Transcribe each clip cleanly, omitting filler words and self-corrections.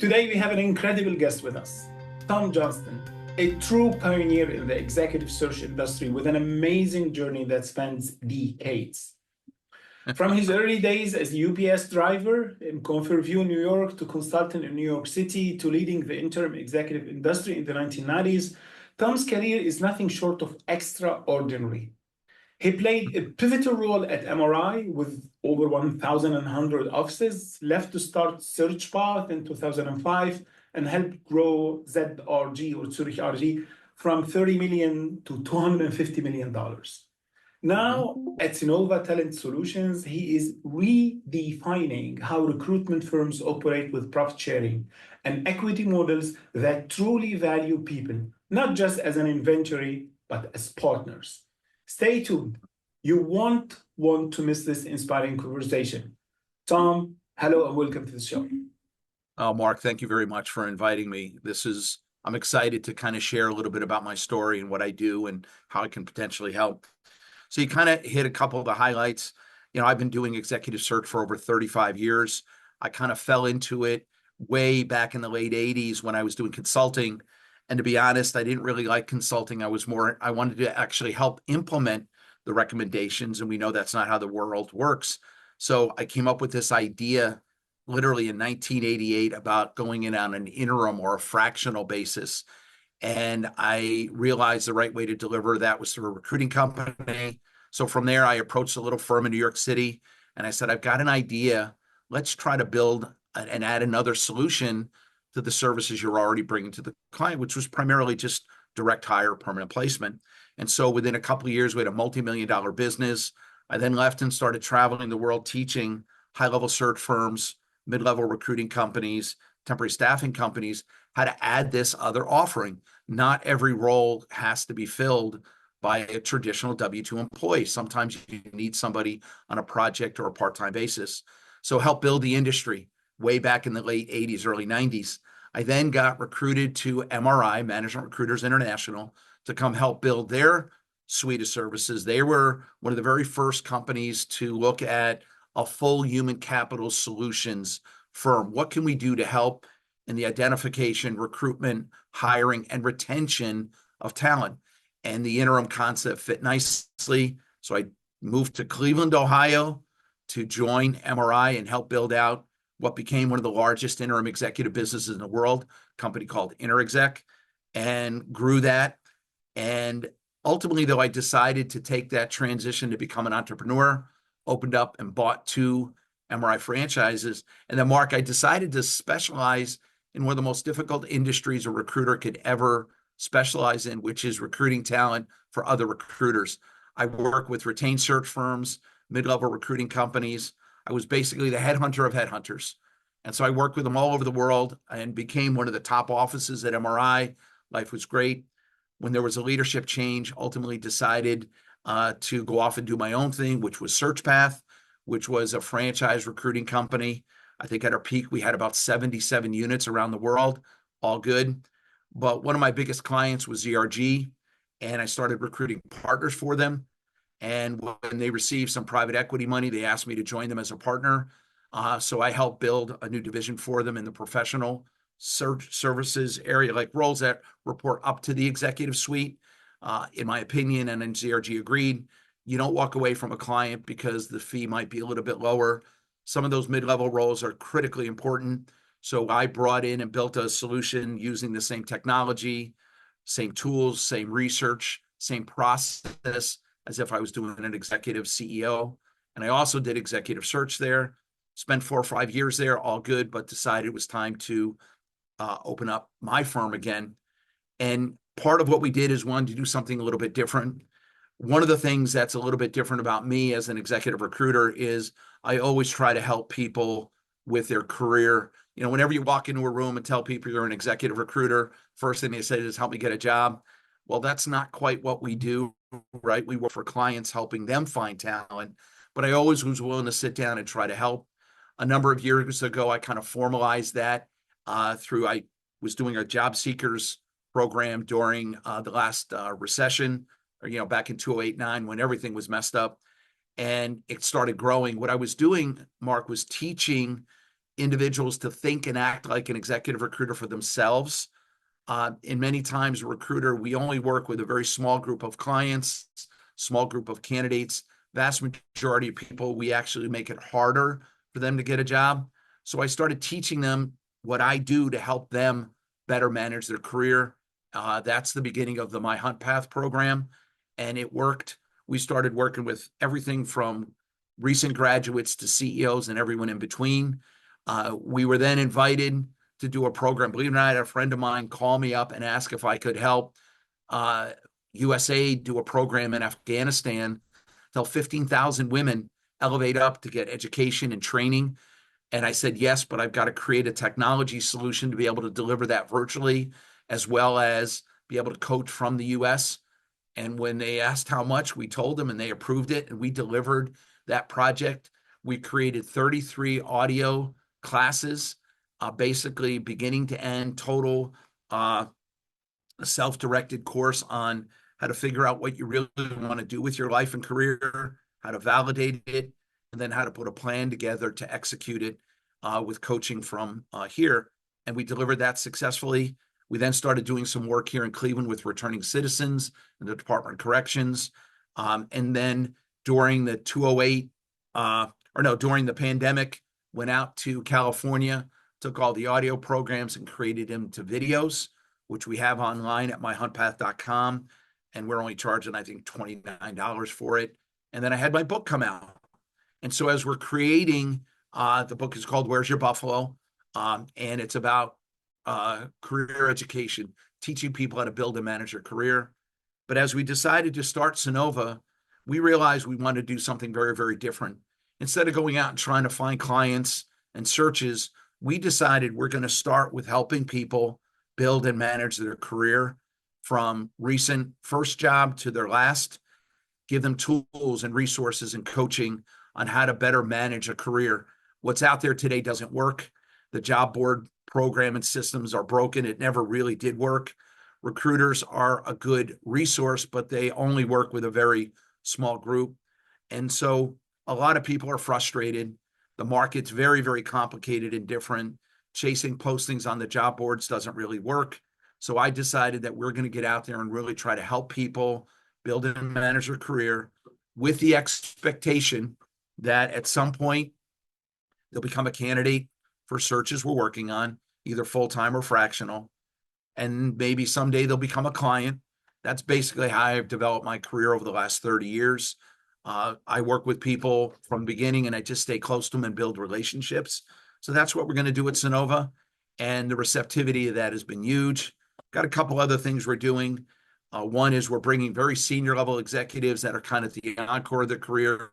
Today we have an incredible guest with us, Tom Johnston, a true pioneer in the executive search industry with an amazing journey that spans decades. From his early days as a UPS driver in Comfortview, New York, to consultant in New York City, to leading the interim executive industry in the 1990s, Tom's career is nothing short of extraordinary. He played a pivotal role at MRI with over 1,100 offices, left to start SearchPath in 2005, and helped grow ZRG or Zurich RG from $30 million to $250 million. Now at Sinova Talent Solutions, he is redefining how recruitment firms operate with profit sharing and equity models that truly value people, not just as an inventory, but as partners. Stay tuned. You won't want to miss this inspiring conversation. Tom, hello and welcome to the show. Oh, Mark, thank you very much for inviting me. I'm excited to kind of share a little bit about my story and what I do and how I can potentially help. So you kind of hit a couple of the highlights. I've been doing executive search for over 35 years. I kind of fell into it way back in the late 80s when I was doing consulting. And to be honest, I didn't really like consulting. I wanted to actually help implement the recommendations. And we know that's not how the world works. So I came up with this idea literally in 1988 about going in on an interim or a fractional basis. And I realized the right way to deliver that was through a recruiting company. So from there, I approached a little firm in New York City and I said, I've got an idea. Let's try to build and add another solution to the services you're already bringing to the client, which was primarily just direct hire, permanent placement. And so within a couple of years, we had a multi-million-dollar business. I then left and started traveling the world teaching high-level search firms, mid-level recruiting companies, temporary staffing companies, how to add this other offering. Not every role has to be filled by a traditional W-2 employee. Sometimes you need somebody on a project or a part-time basis. So help build the industry way back in the late 80s, early 90s. I then got recruited to MRI, Management Recruiters International, to come help build their suite of services. They were one of the very first companies to look at a full human capital solutions firm. What can we do to help in the identification, recruitment, hiring, and retention of talent? And the interim concept fit nicely. So I moved to Cleveland, Ohio to join MRI and help build out what became one of the largest interim executive businesses in the world, a company called InterExec, and grew that. And ultimately, though, I decided to take that transition to become an entrepreneur, opened up and bought 2 MRI franchises. And then, Mark, I decided to specialize in one of the most difficult industries a recruiter could ever specialize in, which is recruiting talent for other recruiters. I work with retained search firms, mid-level recruiting companies. I was basically the headhunter of headhunters. And so I worked with them all over the world and became one of the top offices at MRI. Life was great. When there was a leadership change, ultimately decided to go off and do my own thing, which was SearchPath, which was a franchise recruiting company. I think at our peak, we had about 77 units around the world, all good. But one of my biggest clients was ZRG, and I started recruiting partners for them. And when they received some private equity money, they asked me to join them as a partner. So I helped build a new division for them in the professional search services area, like roles that report up to the executive suite. In my opinion, and then ZRG agreed, you don't walk away from a client because the fee might be a little bit lower. Some of those mid-level roles are critically important. So I brought in and built a solution using the same technology, same tools, same research, same process as if I was doing an executive CEO. And I also did executive search there, spent 4 or 5 years there, all good, but decided it was time to open up my firm again. And part of what we did is wanted to do something a little bit different. One of the things that's a little bit different about me as an executive recruiter is I always try to help people with their career. Whenever you walk into a room and tell people you're an executive recruiter, first thing they say is, help me get a job. Well, that's not quite what we do, right? We work for clients helping them find talent, but I always was willing to sit down and try to help. A number of years ago, I kind of formalized that I was doing a job seekers program during the last recession, or, back in 2008-09 when everything was messed up, and it started growing. What I was doing, Mark, was teaching individuals to think and act like an executive recruiter for themselves. And many times a recruiter, we only work with a very small group of clients, small group of candidates. Vast majority of people, we actually make it harder for them to get a job. So I started teaching them what I do to help them better manage their career. That's the beginning of the My Hunt Path program, and it worked. We started working with everything from recent graduates to CEOs and everyone in between. We were then invited to do a program. Believe it or not, I had a friend of mine call me up and ask if I could help USA do a program in Afghanistan, help 15,000 women elevate up to get education and training. And I said, yes, but I've got to create a technology solution to be able to deliver that virtually, as well as be able to coach from the US. And when they asked how much, we told them and they approved it. And we delivered that project. We created 33 audio classes, basically beginning to end, total self-directed course on how to figure out what you really want to do with your life and career, how to validate it, and then how to put a plan together to execute it with coaching from here. And we delivered that successfully. We then started doing some work here in Cleveland with returning citizens and the Department of Corrections. And then during the during the pandemic, went out to California, took all the audio programs and created them to videos, which we have online at myhuntpath.com. And we're only charging, I think, $29 for it. And then I had my book come out. And so as we're creating, the book is called Where's Your Buffalo? And it's about career education, teaching people how to build and manage their career. But as we decided to start Sonova, we realized we wanted to do something very, very different. Instead of going out and trying to find clients and searches, we decided we're going to start with helping people build and manage their career from recent first job to their last, give them tools and resources and coaching on how to better manage a career. What's out there today doesn't work. The job board program and systems are broken. It never really did work. Recruiters are a good resource, but they only work with a very small group. And so a lot of people are frustrated. The market's very, very complicated and different. Chasing postings on the job boards doesn't really work. So I decided that we're going to get out there and really try to help people build and manage their career with the expectation that at some point they'll become a candidate for searches we're working on, either full-time or fractional. And maybe someday they'll become a client. That's basically how I've developed my career over the last 30 years. I work with people from the beginning and I just stay close to them and build relationships. So that's what we're going to do at Sonova. And the receptivity of that has been huge. Got a couple other things we're doing. One is we're bringing very senior level executives that are kind of the encore of their career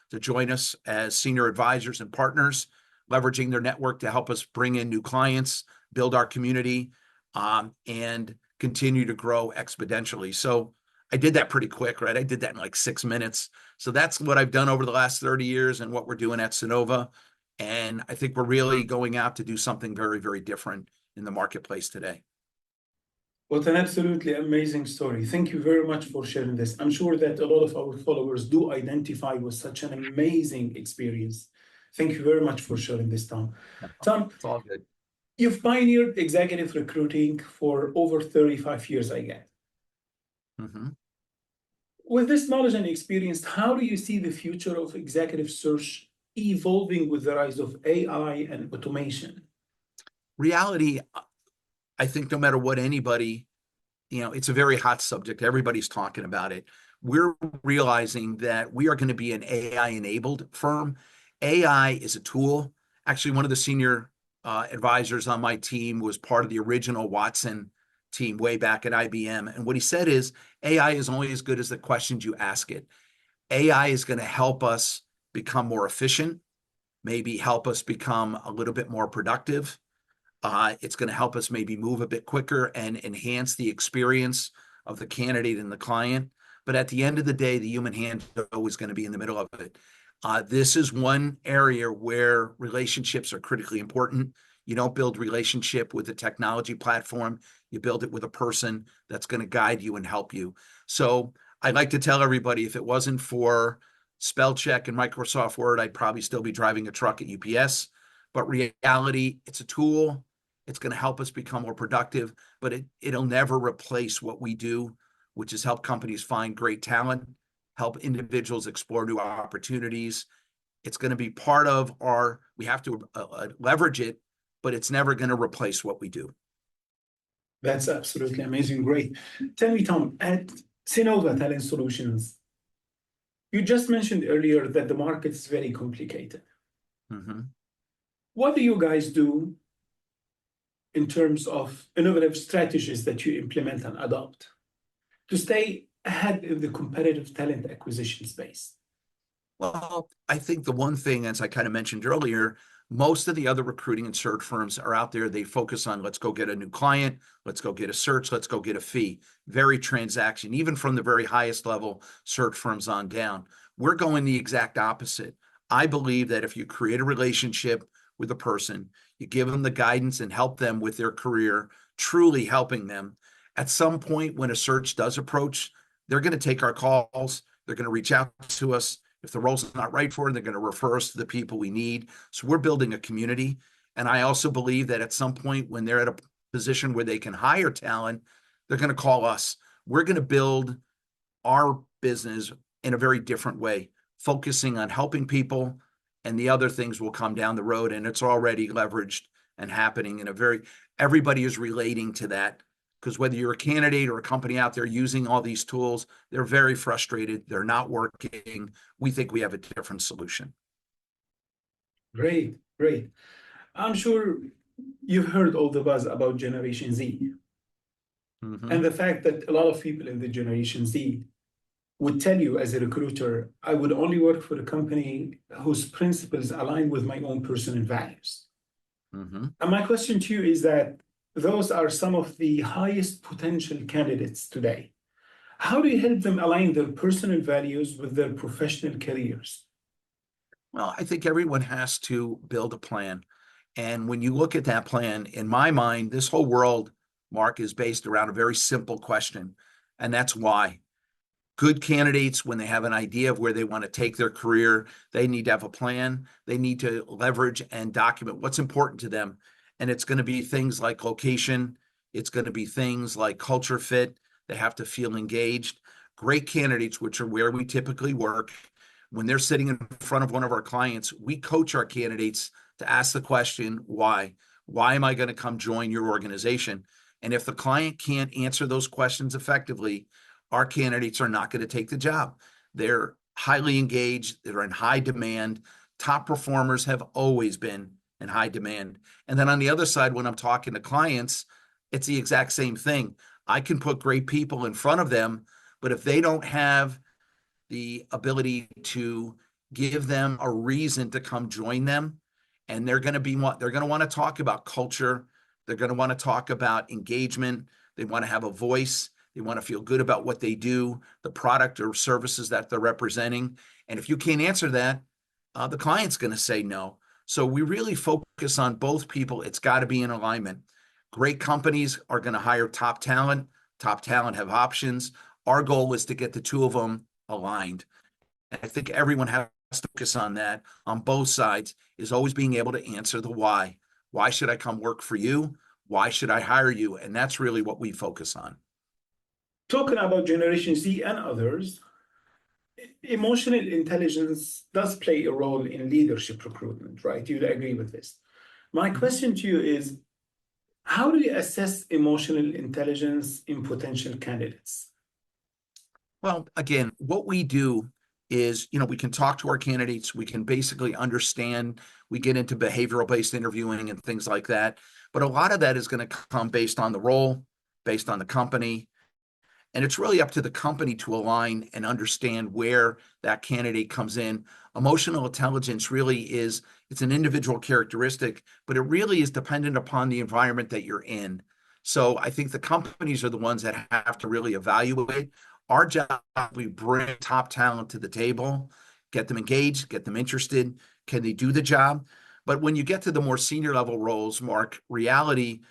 to join us as senior advisors and partners, leveraging their network to help us bring in new clients, build our community, and continue to grow exponentially. So I did that pretty quick, right? I did that in like 6 minutes. So that's what I've done over the last 30 years and what we're doing at Sonova. And I think we're really going out to do something very, very different in the marketplace today. What an absolutely amazing story. Thank you very much for sharing this. I'm sure that a lot of our followers do identify with such an amazing experience. Thank you very much for sharing this, Tom. Tom, It's all good. you've pioneered executive recruiting for over 35 years, I guess. Mm-hmm. With this knowledge and experience, how do you see the future of executive search evolving with the rise of AI and automation? Reality, I think no matter what anybody, it's a very hot subject. Everybody's talking about it. We're realizing that we are going to be an AI-enabled firm. AI is a tool. Actually, one of the senior advisors on my team was part of the original Watson team way back at IBM. And what he said is, AI is only as good as the questions you ask it. AI is going to help us become more efficient, maybe help us become a little bit more productive. It's going to help us maybe move a bit quicker and enhance the experience of the candidate and the client. But at the end of the day, the human hand is always going to be in the middle of it. This is one area where relationships are critically important. You don't build relationship with a technology platform. You build it with a person that's going to guide you and help you. So I like to tell everybody, if it wasn't for spell check and Microsoft Word, I'd probably still be driving a truck at UPS. But reality, it's a tool. It's going to help us become more productive, but it'll never replace what we do, which is help companies find great talent, help individuals explore new opportunities. It's going to be part of we have to leverage it, but it's never going to replace what we do. That's absolutely amazing. Great. Tell me, Tom, at Sinova Talent Solutions, you just mentioned earlier that the market is very complicated. Mm-hmm. What do you guys do in terms of innovative strategies that you implement and adopt to stay ahead in the competitive talent acquisition space? Well, I think the one thing, as I kind of mentioned earlier, most of the other recruiting and search firms are out there. They focus on let's go get a new client, let's go get a search, let's go get a fee. Very transaction, even from the very highest level search firms on down. We're going the exact opposite. I believe that if you create a relationship with a person, you give them the guidance and help them with their career, truly helping them. At some point when a search does approach, they're going to take our calls. They're going to reach out to us. If the role's not right for them, they're going to refer us to the people we need. So we're building a community. And I also believe that at some point when they're at a position where they can hire talent, they're going to call us. We're going to build our business in a very different way, focusing on helping people, and the other things will come down the road. And it's already leveraged and happening in everybody is relating to that. Because whether you're a candidate or a company out there using all these tools, they're very frustrated. They're not working. We think we have a different solution. Great, great. I'm sure you've heard all the buzz about Generation Z and the fact that a lot of people in the Generation Z would tell you as a recruiter, I would only work for a company whose principles align with my own personal values. And my question to you is that those are some of the highest potential candidates today. How do you help them align their personal values with their professional careers? Well, I think everyone has to build a plan. And when you look at that plan, in my mind, this whole world, Mark, is based around a very simple question. And that's why. Good candidates, when they have an idea of where they want to take their career, they need to have a plan. They need to leverage and document what's important to them. And it's going to be things like location. It's going to be things like culture fit. They have to feel engaged. Great candidates, which are where we typically work, when they're sitting in front of one of our clients, we coach our candidates to ask the question, why? Why am I going to come join your organization? And if the client can't answer those questions effectively, our candidates are not going to take the job. They're highly engaged. They're in high demand. Top performers have always been in high demand. And then on the other side, when I'm talking to clients, it's the exact same thing. I can put great people in front of them, but if they don't have the ability to give them a reason to come join them, and they're going to want to talk about culture. They're going to want to talk about engagement. They want to have a voice. They want to feel good about what they do, the product or services that they're representing. And if you can't answer that, the client's going to say no. So we really focus on both people. It's got to be in alignment. Great companies are going to hire top talent. Top talent have options. Our goal is to get the two of them aligned. And I think everyone has to focus on that on both sides, is always being able to answer the why. Why should I come work for you? Why should I hire you? And that's really what we focus on. Talking about Generation Z and others, emotional intelligence does play a role in leadership recruitment, right? You'd agree with this. My question to you is, how do you assess emotional intelligence in potential candidates? Well, again, what we do is, we can talk to our candidates. We can basically understand. We get into behavioral-based interviewing and things like that. But a lot of that is going to come based on the role, based on the company. And it's really up to the company to align and understand where that candidate comes in. Emotional intelligence really it's an individual characteristic, but it really is dependent upon the environment that you're in. So I think the companies are the ones that have to really evaluate. Our job, we bring top talent to the table, get them engaged, get them interested. Can they do the job? But when you get to the more senior level roles, Mark, reality,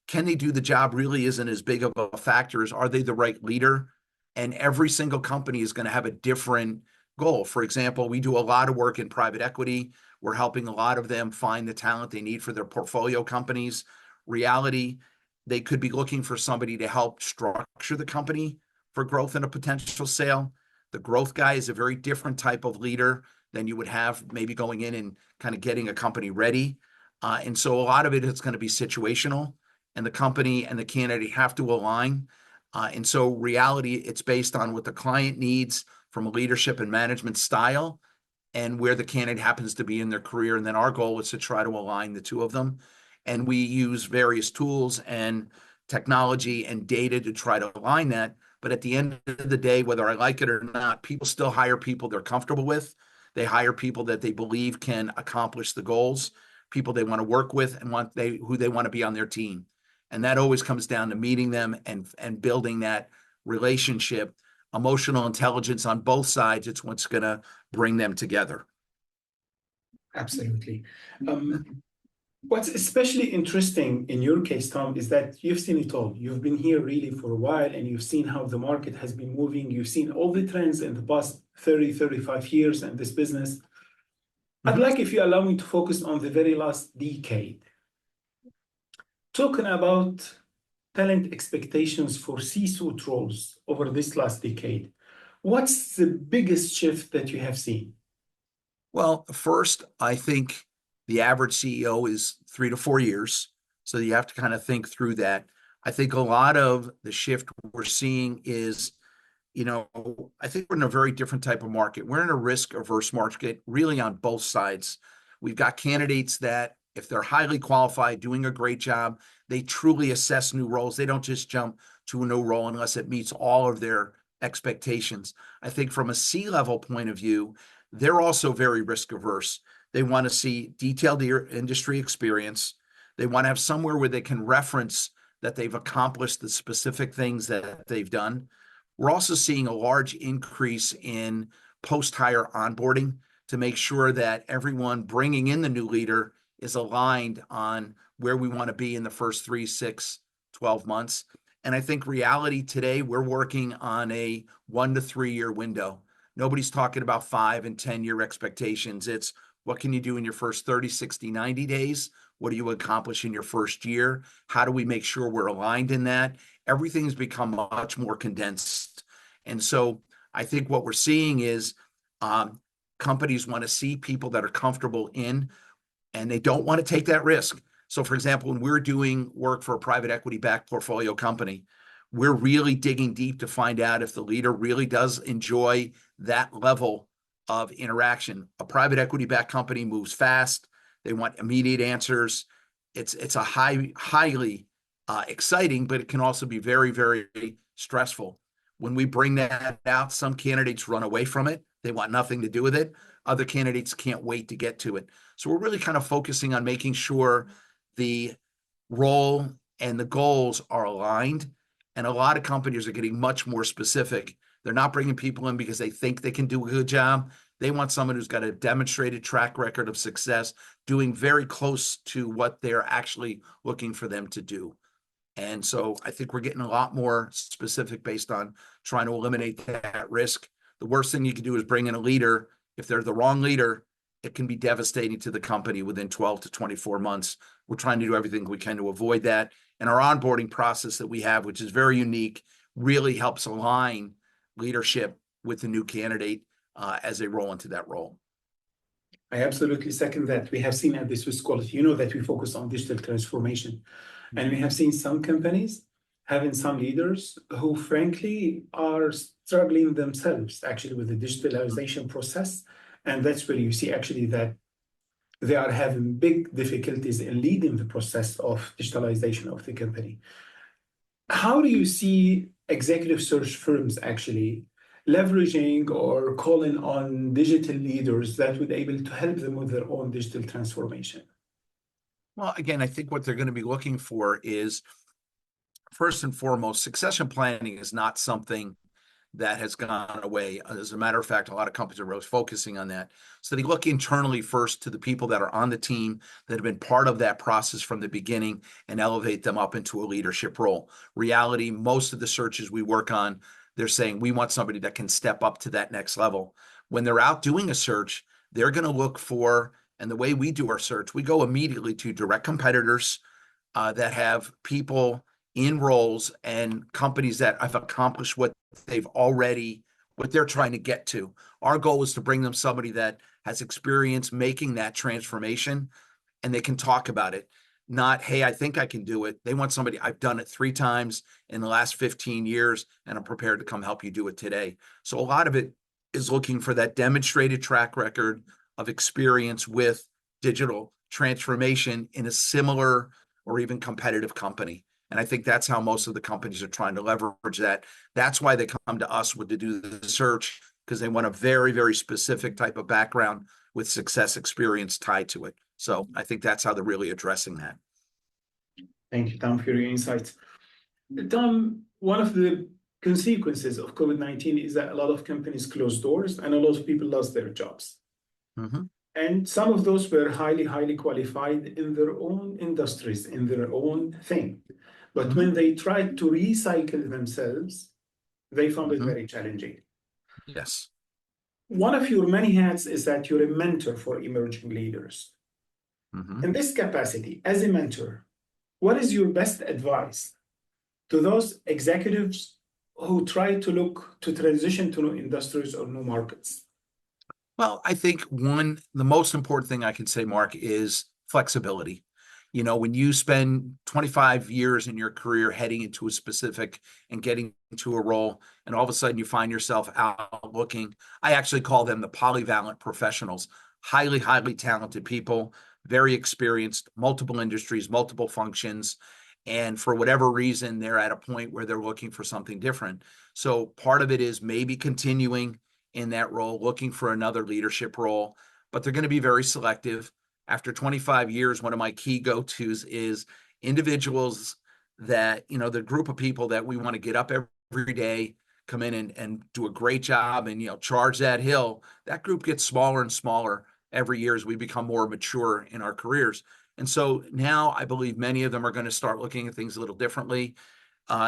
can they do the job really isn't as big of a factor as are they the right leader? And every single company is going to have a different goal. For example, we do a lot of work in private equity. We're helping a lot of them find the talent they need for their portfolio companies. Reality, they could be looking for somebody to help structure the company for growth and a potential sale. The growth guy is a very different type of leader than you would have maybe going in and kind of getting a company ready. And so a lot of it is going to be situational, and the company and the candidate have to align. And so reality, it's based on what the client needs from a leadership and management style and where the candidate happens to be in their career. And then our goal is to try to align the two of them. And we use various tools and technology and data to try to align that. But at the end of the day, whether I like it or not, people still hire people they're comfortable with. They hire people that they believe can accomplish the goals, people they want to work with, and who they want to be on their team. And that always comes down to meeting them and building that relationship. Emotional intelligence on both sides, it's what's going to bring them together. Absolutely. What's especially interesting in your case, Tom, is that you've seen it all. You've been here really for a while, and you've seen how the market has been moving. You've seen all the trends in the past 30, 35 years in this business. I'd like, if you allow me, to focus on the very last decade. Talking about talent expectations for C-suite roles over this last decade, what's the biggest shift that you have seen? Well, first, I think the average CEO is 3 to 4 years. So you have to kind of think through that. I think a lot of the shift we're seeing is, I think we're in a very different type of market. We're in a risk-averse market, really on both sides. We've got candidates that, if they're highly qualified, doing a great job, they truly assess new roles. They don't just jump to a new role unless it meets all of their expectations. I think from a C-level point of view, they're also very risk-averse. They want to see detailed industry experience. They want to have somewhere where they can reference that they've accomplished the specific things that they've done. We're also seeing a large increase in post-hire onboarding to make sure that everyone bringing in the new leader is aligned on where we want to be in the first 3, 6, 12 months. And I think reality today, we're working on a 1 to 3 year window. Nobody's talking about 5 and 10-year expectations. It's what can you do in your first 30, 60, 90 days? What do you accomplish in your first year? How do we make sure we're aligned in that? Everything's become much more condensed. And so I think what we're seeing is companies want to see people that are comfortable in, and they don't want to take that risk. So for example, when we're doing work for a private equity-backed portfolio company, we're really digging deep to find out if the leader really does enjoy that level of interaction. A private equity-backed company moves fast. They want immediate answers. It's a highly exciting, but it can also be very, very stressful. When we bring that out, some candidates run away from it. They want nothing to do with it. Other candidates can't wait to get to it. So we're really kind of focusing on making sure the role and the goals are aligned. And a lot of companies are getting much more specific. They're not bringing people in because they think they can do a good job. They want someone who's got a demonstrated track record of success, doing very close to what they're actually looking for them to do. And so I think we're getting a lot more specific based on trying to eliminate that risk. The worst thing you can do is bring in a leader. If they're the wrong leader, it can be devastating to the company within 12 to 24 months. We're trying to do everything we can to avoid that. And our onboarding process that we have, which is very unique, really helps align leadership with the new candidate as they roll into that role. I absolutely second that. We have seen at the Swiss Quality, that we focus on digital transformation. And we have seen some companies having some leaders who, frankly, are struggling themselves actually with the digitalization process. And that's where you see actually that they are having big difficulties in leading the process of digitalization of the company. How do you see executive search firms actually leveraging or calling on digital leaders that would be able to help them with their own digital transformation? Well, again, I think what they're going to be looking for is, first and foremost, succession planning is not something that has gone away. As a matter of fact, a lot of companies are really focusing on that. So they look internally first to the people that are on the team that have been part of that process from the beginning and elevate them up into a leadership role. Reality, most of the searches we work on, they're saying we want somebody that can step up to that next level. When they're out doing a search, they're going to look for And the way we do our search, we go immediately to direct competitors that have people in roles and companies that have accomplished what they're trying to get to. Our goal is to bring them somebody that has experience making that transformation and they can talk about it. Not, hey, I think I can do it. They want somebody, I've done it 3 times in the last 15 years, and I'm prepared to come help you do it today. So a lot of it is looking for that demonstrated track record of experience with digital transformation in a similar or even competitive company. And I think that's how most of the companies are trying to leverage that. That's why they come to us to do the search, because they want a very, very specific type of background with success experience tied to it. So I think that's how they're really addressing that. Thank you, Tom, for your insights. Tom, one of the consequences of COVID-19 is that a lot of companies closed doors and a lot of people lost their jobs. Mm-hmm. And some of those were highly, highly qualified in their own industries, in their own thing. But when they tried to recycle themselves, they found it very challenging. Yes. One of your many hats is that you're a mentor for emerging leaders. In this capacity, as a mentor, what is your best advice to those executives who try to look to transition to new industries or new markets? Well, I think the most important thing I can say, Mark, is flexibility. You know, when you spend 25 years in your career heading into a specific and getting into a role, and all of a sudden you find yourself out looking, I actually call them the polyvalent professionals, highly, highly talented people, very experienced, multiple industries, multiple functions. And for whatever reason, they're at a point where they're looking for something different. So part of it is maybe continuing in that role, looking for another leadership role, but they're going to be very selective. After 25 years, one of my key go-tos is individuals that, you know, the group of people that we want to get up every day, come in and do a great job and, you know, charge that hill. That group gets smaller and smaller every year as we become more mature in our careers. And so now I believe many of them are going to start looking at things a little differently.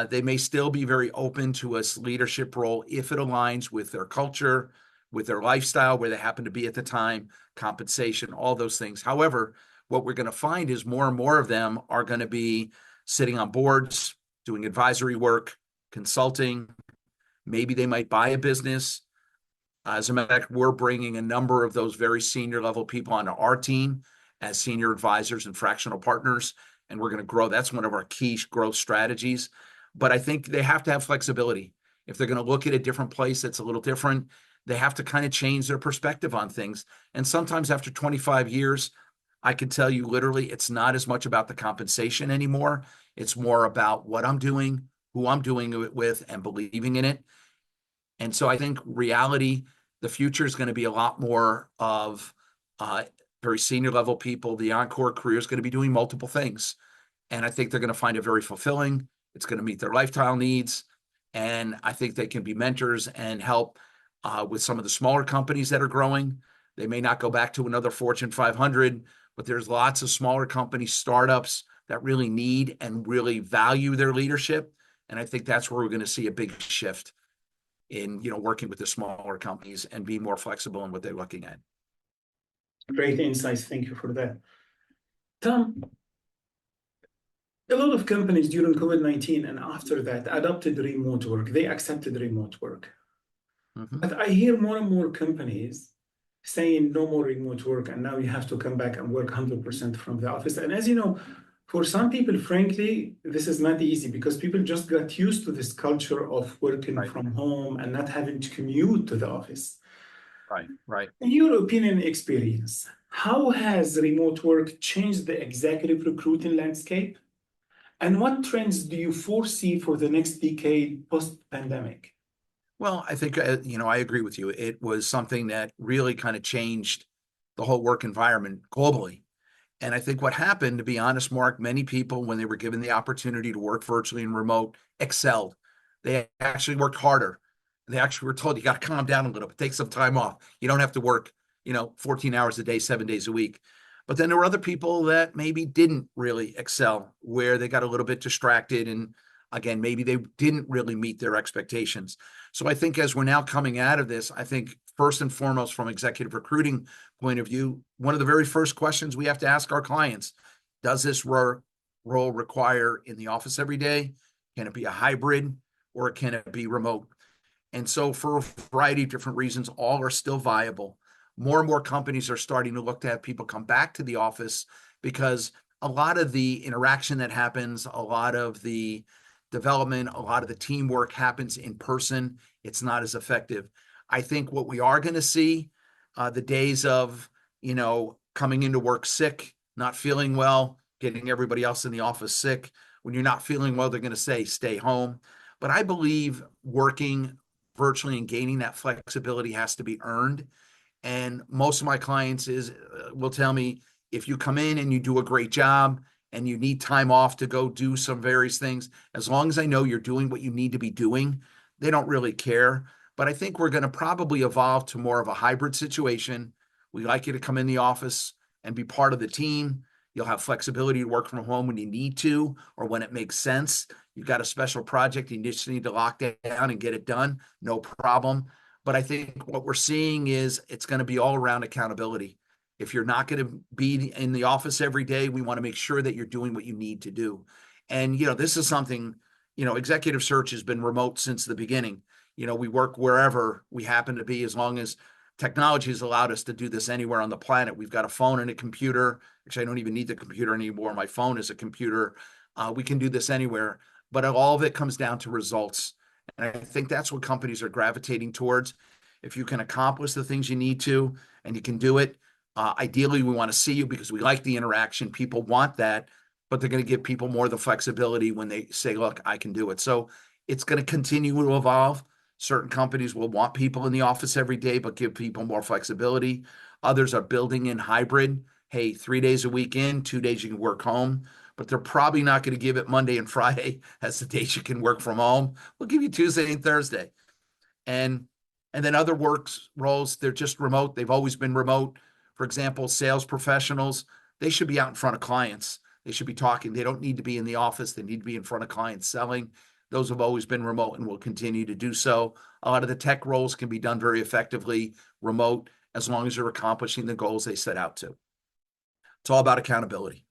They may still be very open to a leadership role if it aligns with their culture, with their lifestyle, where they happen to be at the time, compensation, all those things. However, what we're going to find is more and more of them are going to be sitting on boards, doing advisory work, consulting. Maybe they might buy a business. As a matter of fact, we're bringing a number of those very senior level people onto our team as senior advisors and fractional partners, and we're going to grow. That's one of our key growth strategies. But I think they have to have flexibility. If they're going to look at a different place that's a little different, they have to kind of change their perspective on things. And sometimes after 25 years, I can tell you literally it's not as much about the compensation anymore. It's more about what I'm doing, who I'm doing it with, and believing in it. And so I think reality, the future is going to be a lot more of very senior level people. The encore career is going to be doing multiple things. And I think they're going to find it very fulfilling. It's going to meet their lifestyle needs. And I think they can be mentors and help with some of the smaller companies that are growing. They may not go back to another Fortune 500, but there's lots of smaller companies, startups that really need and really value their leadership. And I think that's where we're going to see a big shift in, you know, working with the smaller companies and being more flexible in what they're looking at. Great insights. Thank you for that. Tom, a lot of companies during COVID-19 and after that adopted remote work. They accepted remote work. But I hear more and more companies saying no more remote work, and now you have to come back and work 100% from the office. And as you know, for some people, frankly, this is not easy because people just got used to this culture of working from home and not having to commute to the office. Right. In your opinion and experience, how has remote work changed the executive recruiting landscape? And what trends do you foresee for the next decade post-pandemic? Well, I think, you know, I agree with you. It was something that really kind of changed the whole work environment globally. And I think what happened, to be honest, Mark, many people, when they were given the opportunity to work virtually and remote, excelled. They actually worked harder. They actually were told, you got to calm down a little bit, take some time off. You don't have to work, you know, 14 hours a day, 7 days a week. But then there were other people that maybe didn't really excel, where they got a little bit distracted. And again, maybe they didn't really meet their expectations. So I think as we're now coming out of this, I think first and foremost, from executive recruiting point of view, one of the very first questions we have to ask our clients, does this role require in the office every day? Can it be a hybrid, or can it be remote? And so for a variety of different reasons, all are still viable. More and more companies are starting to look to have people come back to the office, because a lot of the interaction that happens, a lot of the development, a lot of the teamwork happens in person. It's not as effective. I think what we are going to see, the days of, coming into work sick, not feeling well, getting everybody else in the office sick. When you're not feeling well, they're going to say, stay home. But I believe working virtually and gaining that flexibility has to be earned. And most of my clients will tell me, if you come in and you do a great job and you need time off to go do some various things, as long as I know you're doing what you need to be doing, they don't really care. But I think we're going to probably evolve to more of a hybrid situation. We like you to come in the office and be part of the team. You'll have flexibility to work from home when you need to, or when it makes sense. You've got a special project, you just need to lock down and get it done, no problem. But I think what we're seeing is it's going to be all around accountability. If you're not going to be in the office every day, we want to make sure that you're doing what you need to do. And, this is something, executive search has been remote since the beginning. We work wherever we happen to be, as long as technology has allowed us to do this anywhere on the planet. We've got a phone and a computer. Actually, I don't even need the computer anymore. My phone is a computer. We can do this anywhere, but all of it comes down to results. And I think that's what companies are gravitating towards. If you can accomplish the things you need to, and you can do it, ideally, we want to see you because we like the interaction. People want that, but they're going to give people more of the flexibility when they say, look, I can do it. So it's going to continue to evolve. Certain companies will want people in the office every day, but give people more flexibility. Others are building in hybrid. Hey, 3 days a week in, 2 days you can work home, but they're probably not going to give it Monday and Friday as the days you can work from home. We'll give you Tuesday and Thursday. And then other works roles, they're just remote. They've always been remote. For example, sales professionals, they should be out in front of clients. They should be talking. They don't need to be in the office. They need to be in front of clients selling. Those have always been remote and will continue to do so. A lot of the tech roles can be done very effectively remote, as long as you're accomplishing the goals they set out to. It's all about accountability.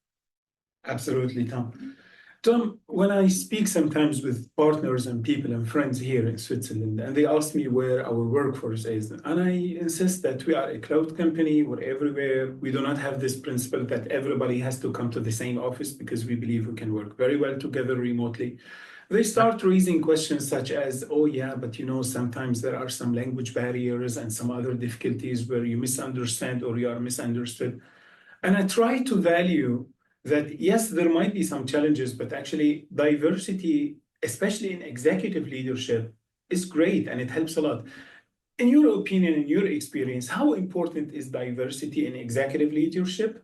Absolutely, Tom. Tom, when I speak sometimes with partners and people and friends here in Switzerland, and they ask me where our workforce is, and I insist that we are a cloud company, we're everywhere. We do not have this principle that everybody has to come to the same office, because we believe we can work very well together remotely. They start raising questions such as, oh yeah, but sometimes there are some language barriers and some other difficulties where you misunderstand or you are misunderstood. And I try to value that, yes, there might be some challenges, but actually diversity, especially in executive leadership, is great and it helps a lot. In your opinion, in your experience, how important is diversity in executive leadership?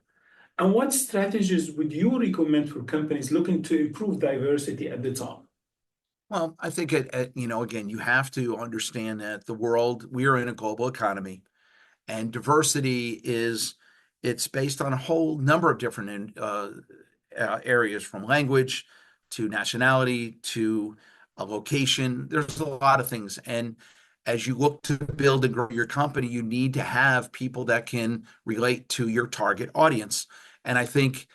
And what strategies would you recommend for companies looking to improve diversity at the top? Well, I think, again, you have to understand that we are in a global economy, and diversity it's based on a whole number of different areas, from language to nationality to a location. There's a lot of things. And as you look to build and grow your company, you need to have people that can relate to your target audience. And I think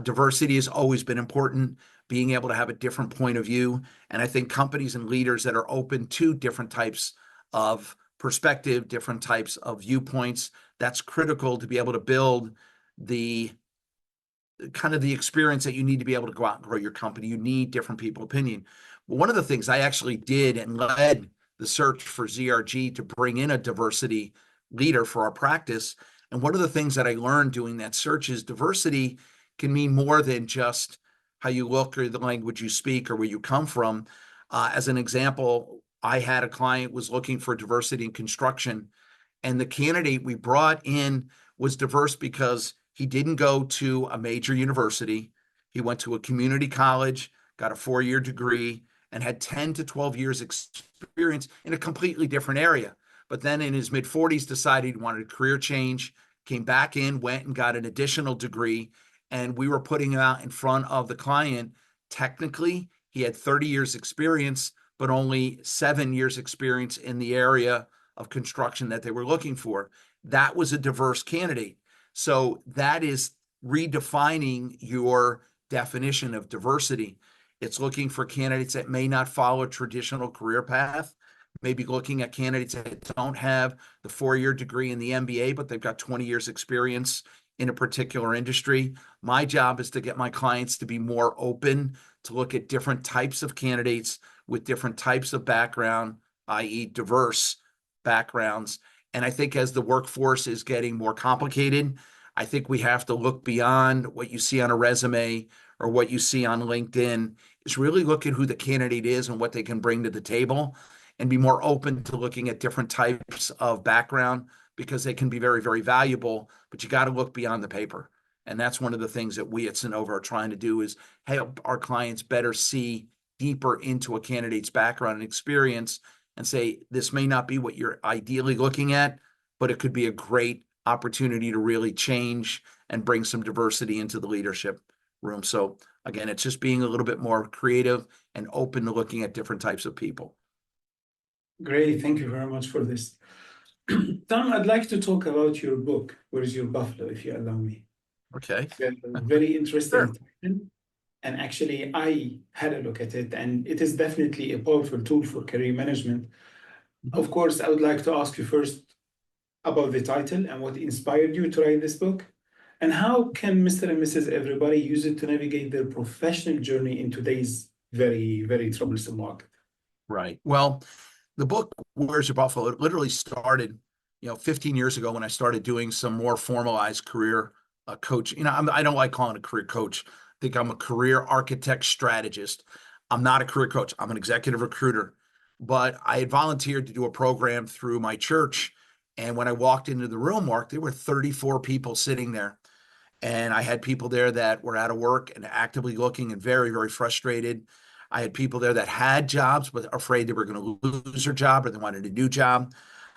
diversity has always been important, being able to have a different point of view. And I think companies and leaders that are open to different types of perspective, different types of viewpoints, that's critical to be able to build the kind of the experience that you need to be able to go out and grow your company. You need different people opinion. But one of the things I actually did and led the search for ZRG to bring in a diversity leader for our practice. And one of the things that I learned doing that search is diversity can mean more than just how you look or the language you speak or where you come from. As an example, I had a client was looking for diversity in construction, and the candidate we brought in was diverse because he didn't go to a major university. He went to a community college, got a 4-year degree, and had 10 to 12 years experience in a completely different area. But then in his mid-40s decided he wanted a career change, came back in, went and got an additional degree, and we were putting him out in front of the client. Technically, he had 30 years experience, but only 7 years experience in the area of construction that they were looking for. That was a diverse candidate. So that is redefining your definition of diversity. It's looking for candidates that may not follow a traditional career path, maybe looking at candidates that don't have the 4-year degree in the MBA, but they've got 20 years experience in a particular industry. My job is to get my clients to be more open to look at different types of candidates with different types of background, i.e. diverse backgrounds. And I think as the workforce is getting more complicated, I think we have to look beyond what you see on a resume or what you see on LinkedIn, is really look at who the candidate is and what they can bring to the table, and be more open to looking at different types of background, because they can be very, very valuable, but you got to look beyond the paper. And that's one of the things that we at Sonova are trying to do, is help our clients better see deeper into a candidate's background and experience and say, this may not be what you're ideally looking at, but it could be a great opportunity to really change and bring some diversity into the leadership room. So again, it's just being a little bit more creative and open to looking at different types of people. Great, thank you very much for this. Tom, I'd like to talk about your book, Where is Your Buffalo, if you allow me. Okay. Very interesting Sure. title. And actually, I had a look at it, and it is definitely a powerful tool for career management. Of course, I would like to ask you first about the title and what inspired you to write this book, and how can Mr. and Mrs. Everybody use it to navigate their professional journey in today's very, very troublesome market. Right. Well, the book, Where's Your Buffalo, it literally started, 15 years ago when I started doing some more formalized career coach. I don't like calling it a career coach. I think I'm a career architect strategist. I'm not a career coach. I'm an executive recruiter. But I had volunteered to do a program through my church. And when I walked into the room, Mark, there were 34 people sitting there. And I had people there that were out of work and actively looking and very, very frustrated. I had people there that had jobs, but afraid they were going to lose their job or they wanted a new job.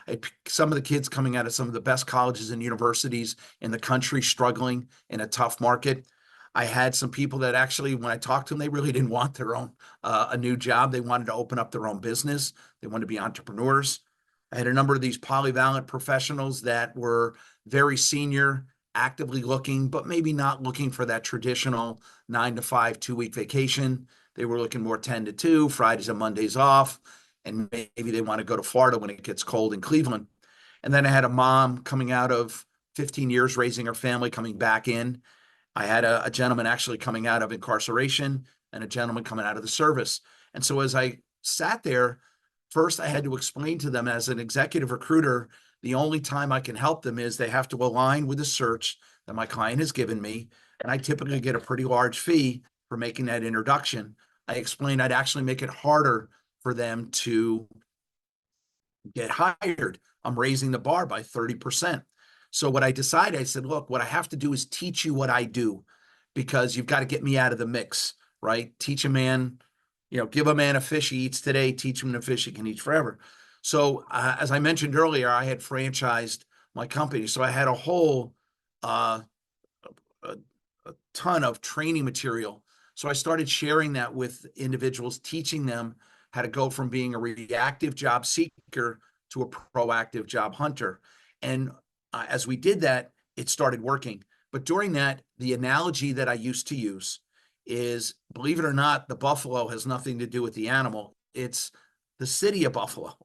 I had some of the kids coming out of some of the best colleges and universities in the country struggling in a tough market. I had some people that actually, when I talked to them, they really didn't want their own a new job. They wanted to open up their own business. They wanted to be entrepreneurs. I had a number of these polyvalent professionals that were very senior, actively looking, but maybe not looking for that traditional 9 to 5, 2-week vacation. They were looking more 10 to 2, Fridays and Mondays off, and maybe they want to go to Florida when it gets cold in Cleveland. And then I had a mom coming out of 15 years raising her family, coming back in. I had a gentleman actually coming out of incarceration and a gentleman coming out of the service. And so as I sat there, first I had to explain to them, as an executive recruiter, the only time I can help them is they have to align with the search that my client has given me. And I typically get a pretty large fee for making that introduction. I explained I'd actually make it harder for them to get hired. I'm raising the bar by 30%. So what I decided, I said, look, what I have to do is teach you what I do, because you've got to get me out of the mix, right? Teach a man, give a man a fish he eats today, teach him a fish he can eat forever. So as I mentioned earlier, I had franchised my company. So I had a whole, a ton of training material. So I started sharing that with individuals, teaching them how to go from being a reactive job seeker to a proactive job hunter. And as we did that, it started working. But during that, the analogy that I used to use is, believe it or not, the buffalo has nothing to do with the animal. It's the city of Buffalo.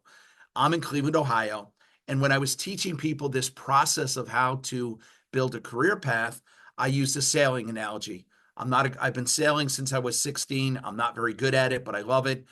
I'm in Cleveland, Ohio. And when I was teaching people this process of how to build a career path, I used a sailing analogy. I've been sailing since I was 16. I'm not very good at it, but I love it.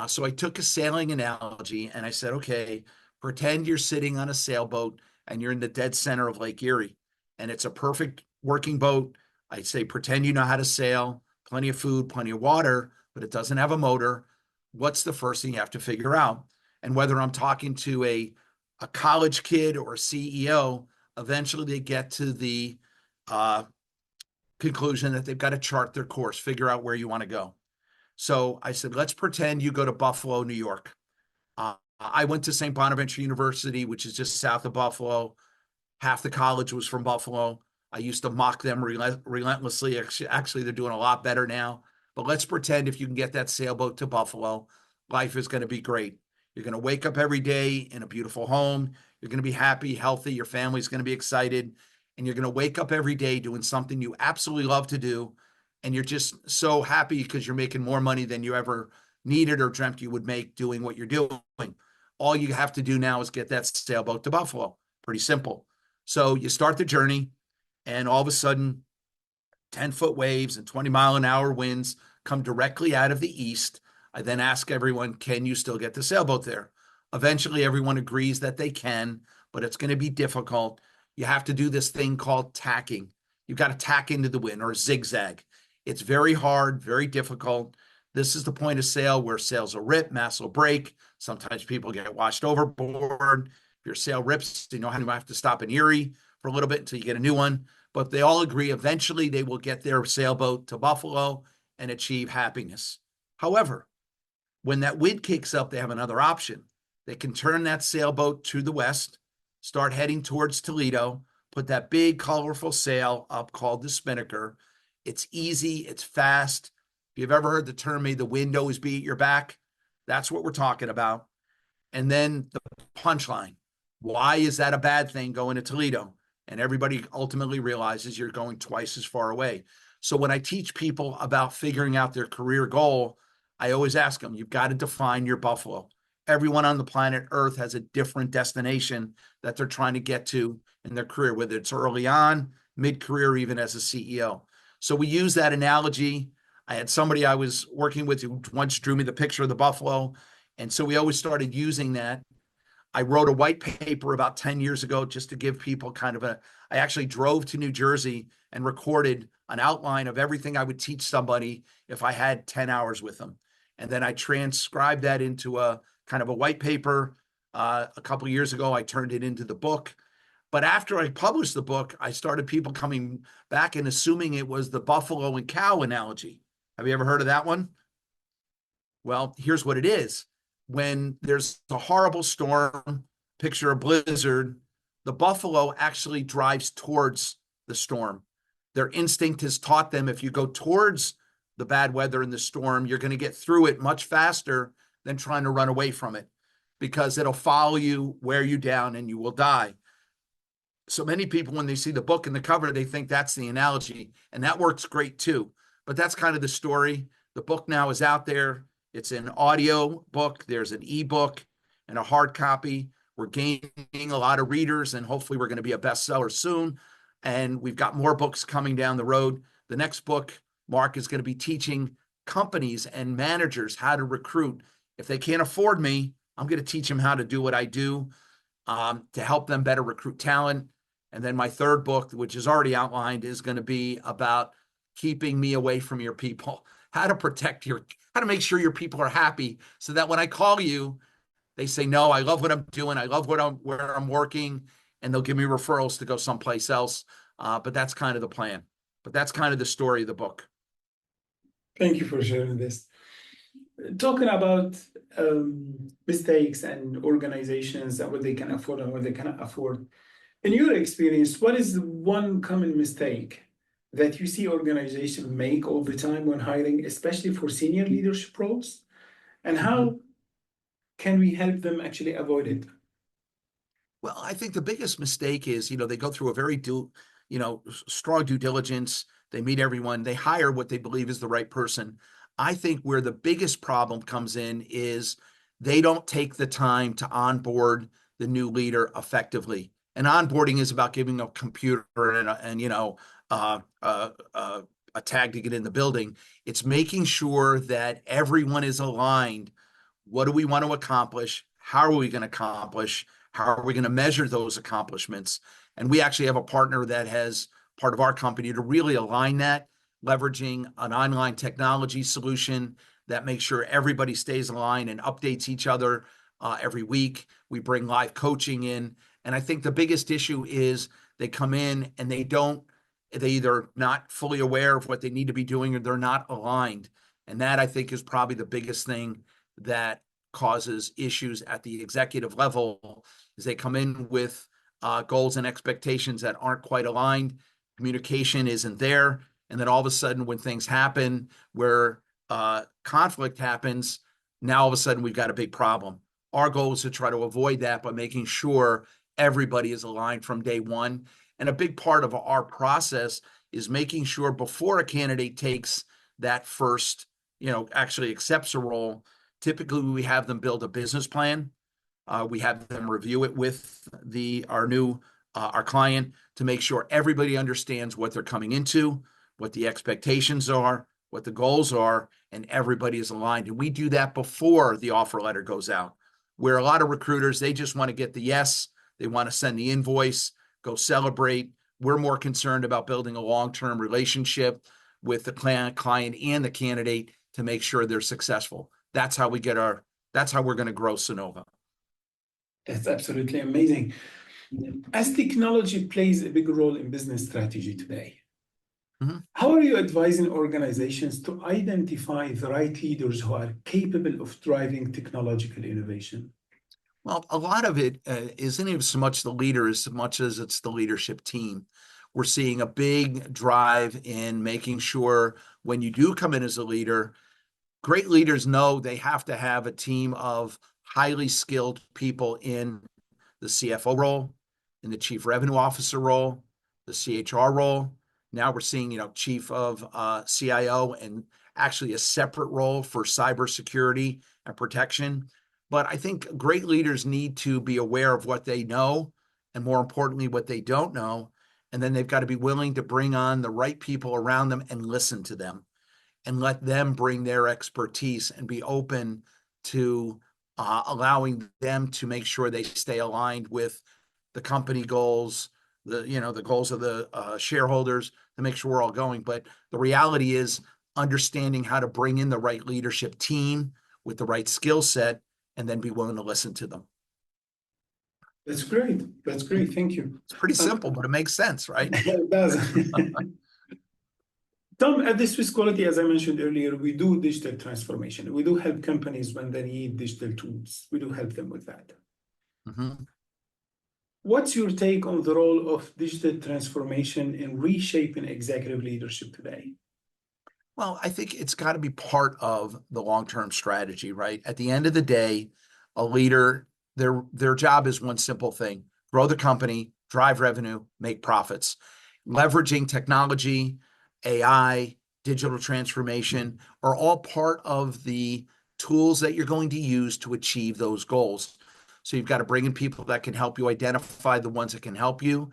So I took a sailing analogy and I said, okay, pretend you're sitting on a sailboat and you're in the dead center of Lake Erie, and it's a perfect working boat. I'd say, pretend you know how to sail, plenty of food, plenty of water, but it doesn't have a motor. What's the first thing you have to figure out? And whether I'm talking to a college kid or a CEO, eventually they get to the conclusion that they've got to chart their course, figure out where you want to go. So I said, let's pretend you go to Buffalo, New York. I went to St. Bonaventure University, which is just south of Buffalo. Half the college was from Buffalo. I used to mock them relentlessly. Actually, they're doing a lot better now. But let's pretend if you can get that sailboat to Buffalo, life is going to be great. You're going to wake up every day in a beautiful home. You're going to be happy, healthy. Your family's going to be excited. And you're going to wake up every day doing something you absolutely love to do. And you're just so happy because you're making more money than you ever needed or dreamt you would make doing what you're doing. All you have to do now is get that sailboat to Buffalo. Pretty simple. So you start the journey, and all of a sudden, 10-foot waves and 20-mile-an-hour winds come directly out of the east. I then ask everyone, can you still get the sailboat there? Eventually, everyone agrees that they can, but it's going to be difficult. You have to do this thing called tacking. You've got to tack into the wind or zigzag. It's very hard, very difficult. This is the point of sail where sails will rip, masts will break. Sometimes people get washed overboard. If your sail rips, you have to stop in Erie for a little bit until you get a new one. But they all agree eventually they will get their sailboat to Buffalo and achieve happiness. However, when that wind kicks up, they have another option. They can turn that sailboat to the west, start heading towards Toledo, put that big, colorful sail up called the spinnaker. It's easy. It's fast. If you've ever heard the term, may the wind always be at your back, that's what we're talking about. And then the punchline. Why is that a bad thing going to Toledo? And everybody ultimately realizes you're going twice as far away. So when I teach people about figuring out their career goal, I always ask them, you've got to define your Buffalo. Everyone on the planet Earth has a different destination that they're trying to get to in their career, whether it's early on, mid-career, even as a CEO. So we use that analogy. I had somebody I was working with who once drew me the picture of the buffalo. And so we always started using that. I wrote a white paper about 10 years ago just to give people I actually drove to New Jersey and recorded an outline of everything I would teach somebody if I had 10 hours with them. And then I transcribed that into a kind of a white paper. A couple of years ago, I turned it into the book. But after I published the book, I started people coming back and assuming it was the buffalo and cow analogy. Have you ever heard of that one? Well, here's what it is. When there's a horrible storm, picture a blizzard, the buffalo actually drives towards the storm. Their instinct has taught them if you go towards the bad weather and the storm, you're going to get through it much faster than trying to run away from it because it'll follow you, wear you down, and you will die. So many people, when they see the book and the cover, they think that's the analogy, and that works great too. But that's kind of the story. The book now is out there. It's an audio book. There's an ebook and a hard copy. We're gaining a lot of readers, and hopefully we're going to be a bestseller soon. And we've got more books coming down the road. The next book, Mark, is going to be teaching companies and managers how to recruit. If they can't afford me, I'm going to teach them how to do what I do to help them better recruit talent. And then my third book, which is already outlined, is going to be about keeping me away from your people, how to make sure your people are happy so that when I call you, they say, no, I love what I'm doing. I love where I'm working, and they'll give me referrals to go someplace else. But that's kind of the plan. But that's kind of the story of the book. Thank you for sharing this. Talking about mistakes and organizations and what they can afford and what they cannot afford. In your experience, what is the one common mistake that you see organizations make all the time when hiring, especially for senior leadership roles? And how can we help them actually avoid it? Well, I think the biggest mistake is, they go through a very strong due diligence. They meet everyone. They hire what they believe is the right person. I think where the biggest problem comes in is they don't take the time to onboard the new leader effectively. And onboarding is about giving a computer a tag to get in the building. It's making sure that everyone is aligned. What do we want to accomplish? How are we going to accomplish? How are we going to measure those accomplishments? And we actually have a partner that has part of our company to really align that, leveraging an online technology solution that makes sure everybody stays aligned and updates each other every week. We bring live coaching in. And I think the biggest issue is they come in and they either not fully aware of what they need to be doing or they're not aligned. And that, I think, is probably the biggest thing that causes issues at the executive level is they come in with goals and expectations that aren't quite aligned. Communication isn't there. And then all of a sudden, when things happen where conflict happens, now all of a sudden we've got a big problem. Our goal is to try to avoid that by making sure everybody is aligned from day one. And a big part of our process is making sure before a candidate takes that first, actually accepts a role, typically we have them build a business plan. We have them review it with our client to make sure everybody understands what they're coming into, what the expectations are, what the goals are, and everybody is aligned. And we do that before the offer letter goes out, where a lot of recruiters, they just want to get the yes, they want to send the invoice, go celebrate. We're more concerned about building a long-term relationship with the client and the candidate to make sure they're successful. That's how we're going to grow Sonova. That's absolutely amazing. As technology plays a big role in business strategy today, how are you advising organizations to identify the right leaders who are capable of driving technological innovation? Well, a lot of it isn't even so much the leader as much as it's the leadership team. We're seeing a big drive in making sure when you do come in as a leader, great leaders know they have to have a team of highly skilled people in the CFO role, in the chief revenue officer role, the CHR role. Now we're seeing, chief of CIO and actually a separate role for cybersecurity and protection. But I think great leaders need to be aware of what they know and, more importantly, what they don't know. And then they've got to be willing to bring on the right people around them and listen to them and let them bring their expertise and be open to allowing them to make sure they stay aligned with the company goals, the goals of the shareholders, to make sure we're all going. But the reality is understanding how to bring in the right leadership team with the right skill set and then be willing to listen to them. That's great. That's great. Thank you. It's pretty simple, but it makes sense, right? It does. Tom, at the Swiss Quality, as I mentioned earlier, we do digital transformation. We do help companies when they need digital tools. We do help them with that. What's your take on the role of digital transformation in reshaping executive leadership today? Well, I think it's got to be part of the long-term strategy, right? At the end of the day, a leader, their job is one simple thing: grow the company, drive revenue, make profits. Leveraging technology, AI, digital transformation are all part of the tools that you're going to use to achieve those goals. So you've got to bring in people that can help you identify the ones that can help you.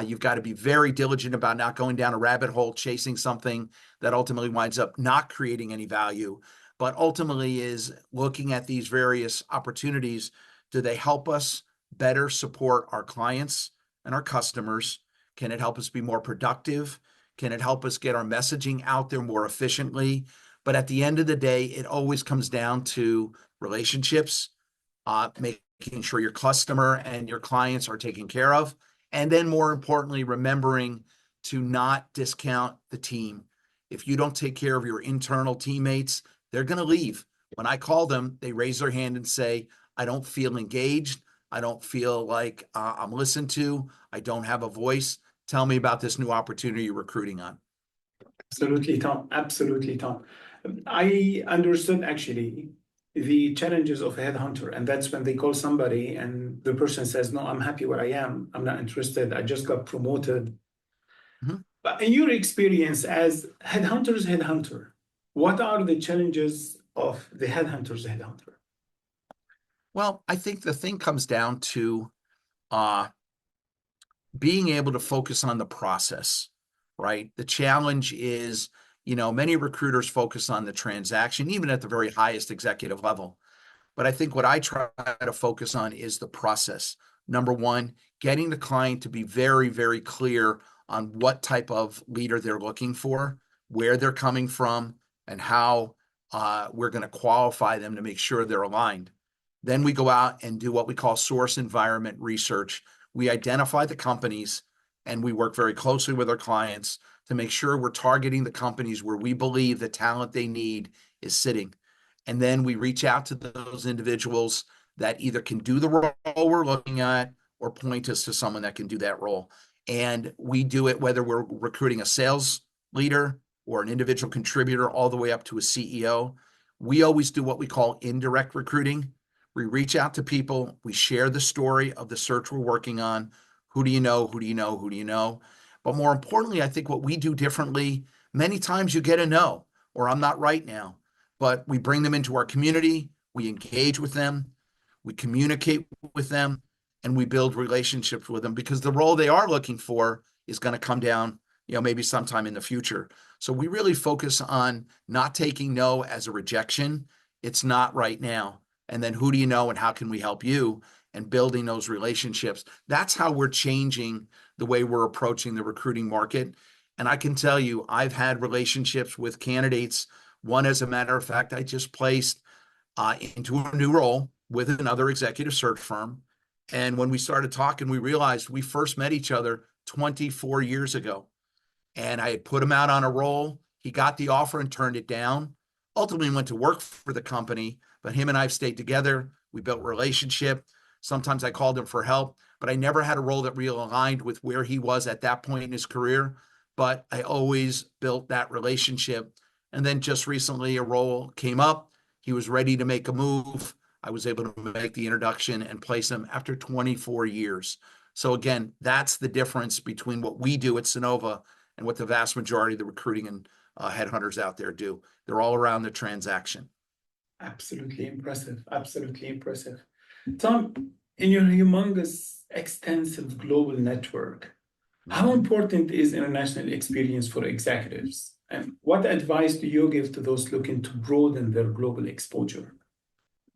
You've got to be very diligent about not going down a rabbit hole, chasing something that ultimately winds up not creating any value, but ultimately is looking at these various opportunities. Do they help us better support our clients and our customers? Can it help us be more productive? Can it help us get our messaging out there more efficiently? But at the end of the day, it always comes down to relationships, making sure your customer and your clients are taken care of. And then more importantly, remembering to not discount the team. If you don't take care of your internal teammates, they're going to leave. When I call them, they raise their hand and say, I don't feel engaged. I don't feel like I'm listened to. I don't have a voice. Tell me about this new opportunity you're recruiting on. Absolutely, Tom. Absolutely, Tom. I understood actually the challenges of a headhunter, and that's when they call somebody and the person says, no, I'm happy where I am. I'm not interested. I just got promoted. But in your experience as headhunter, what are the challenges of the headhunter's headhunter? Well, I think the thing comes down to being able to focus on the process, right? The challenge is, many recruiters focus on the transaction, even at the very highest executive level. But I think what I try to focus on is the process. Number one, getting the client to be very, very clear on what type of leader they're looking for, where they're coming from, and how we're going to qualify them to make sure they're aligned. Then we go out and do what we call source environment research. We identify the companies and we work very closely with our clients to make sure we're targeting the companies where we believe the talent they need is sitting. And then we reach out to those individuals that either can do the role we're looking at or point us to someone that can do that role. And we do it whether we're recruiting a sales leader or an individual contributor all the way up to a CEO. We always do what we call indirect recruiting, We reach out to people. We share the story of the search we're working on. Who do you know? Who do you know? Who do you know? But more importantly, I think what we do differently, many times you get a no, or I'm not right now, but we bring them into our community. We engage with them. We communicate with them, and we build relationships with them because the role they are looking for is going to come down, maybe sometime in the future. So we really focus on not taking no as a rejection. It's not right now. And then who do you know and how can we help you? And building those relationships. That's how we're changing the way we're approaching the recruiting market. And I can tell you, I've had relationships with candidates. One, as a matter of fact, I just placed into a new role with another executive search firm. And when we started talking, we realized we first met each other 24 years ago. And I had put him out on a role. He got the offer and turned it down. Ultimately went to work for the company, but him and I have stayed together. We built a relationship. Sometimes I called him for help, but I never had a role that really aligned with where he was at that point in his career. But I always built that relationship. And then just recently a role came up. He was ready to make a move. I was able to make the introduction and place him after 24 years. So again, that's the difference between what we do at Sonova and what the vast majority of the recruiting and headhunters out there do. They're all around the transaction. Absolutely impressive. Absolutely impressive. Tom, in your humongous, extensive global network, how important is international experience for executives? And what advice do you give to those looking to broaden their global exposure?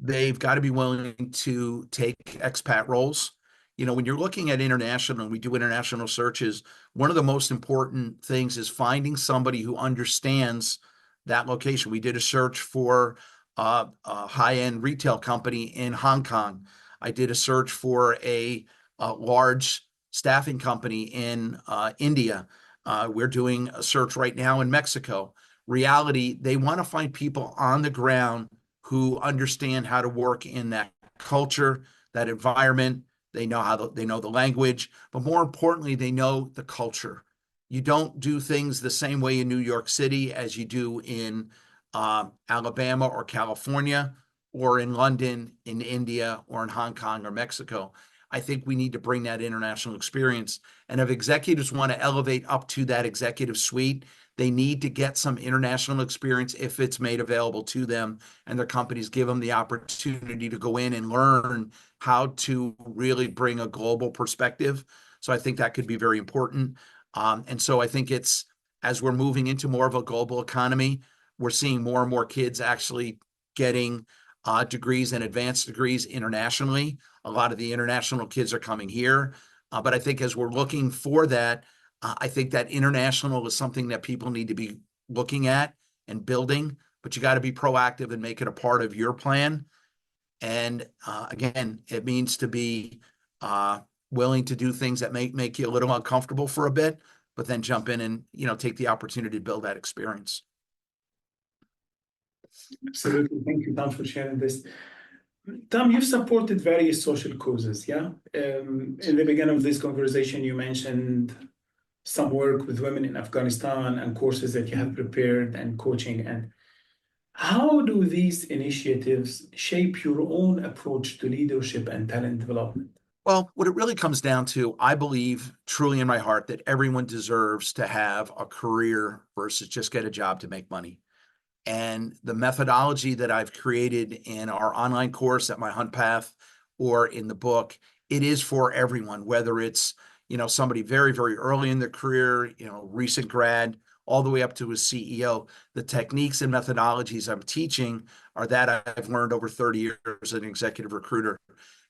They've got to be willing to take expat roles. When you're looking at international, and we do international searches, one of the most important things is finding somebody who understands that location. We did a search for a high-end retail company in Hong Kong. I did a search for a large staffing company in India. We're doing a search right now in Mexico. Reality, they want to find people on the ground who understand how to work in that culture, that environment. They know they know the language, but more importantly, they know the culture. You don't do things the same way in New York City as you do in Alabama or California, or in London, in India, or in Hong Kong or Mexico. I think we need to bring that international experience. And if executives want to elevate up to that executive suite, they need to get some international experience if it's made available to them, and their companies give them the opportunity to go in and learn how to really bring a global perspective. So I think that could be very important. And so I think as we're moving into more of a global economy, we're seeing more and more kids actually getting degrees and advanced degrees internationally. A lot of the international kids are coming here. But I think as we're looking for that, I think that international is something that people need to be looking at and building, but you got to be proactive and make it a part of your plan. And again, it means to be willing to do things that make you a little uncomfortable for a bit, but then jump in and take the opportunity to build that experience. Absolutely. Thank you, Tom, for sharing this. Tom, you've supported various social causes, yeah? In the beginning of this conversation, you mentioned some work with women in Afghanistan and courses that you have prepared and coaching. And how do these initiatives shape your own approach to leadership and talent development? Well, what it really comes down to, I believe truly in my heart that everyone deserves to have a career versus just get a job to make money. And the methodology that I've created in our online course at my Hunt Path or in the book, it is for everyone, whether it's, somebody very, very early in their career, recent grad, all the way up to a CEO. The techniques and methodologies I'm teaching are that I've learned over 30 years as an executive recruiter.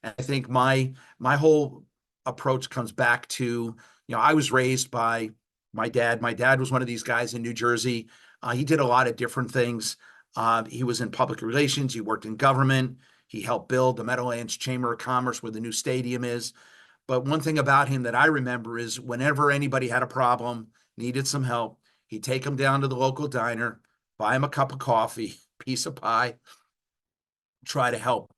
And I think my whole approach comes back to, I was raised by my dad. My dad was one of these guys in New Jersey. He did a lot of different things. He was in public relations. He worked in government. He helped build the Meadowlands Chamber of Commerce where the new stadium is. But one thing about him that I remember is whenever anybody had a problem, needed some help, he'd take them down to the local diner, buy them a cup of coffee, piece of pie, try to help.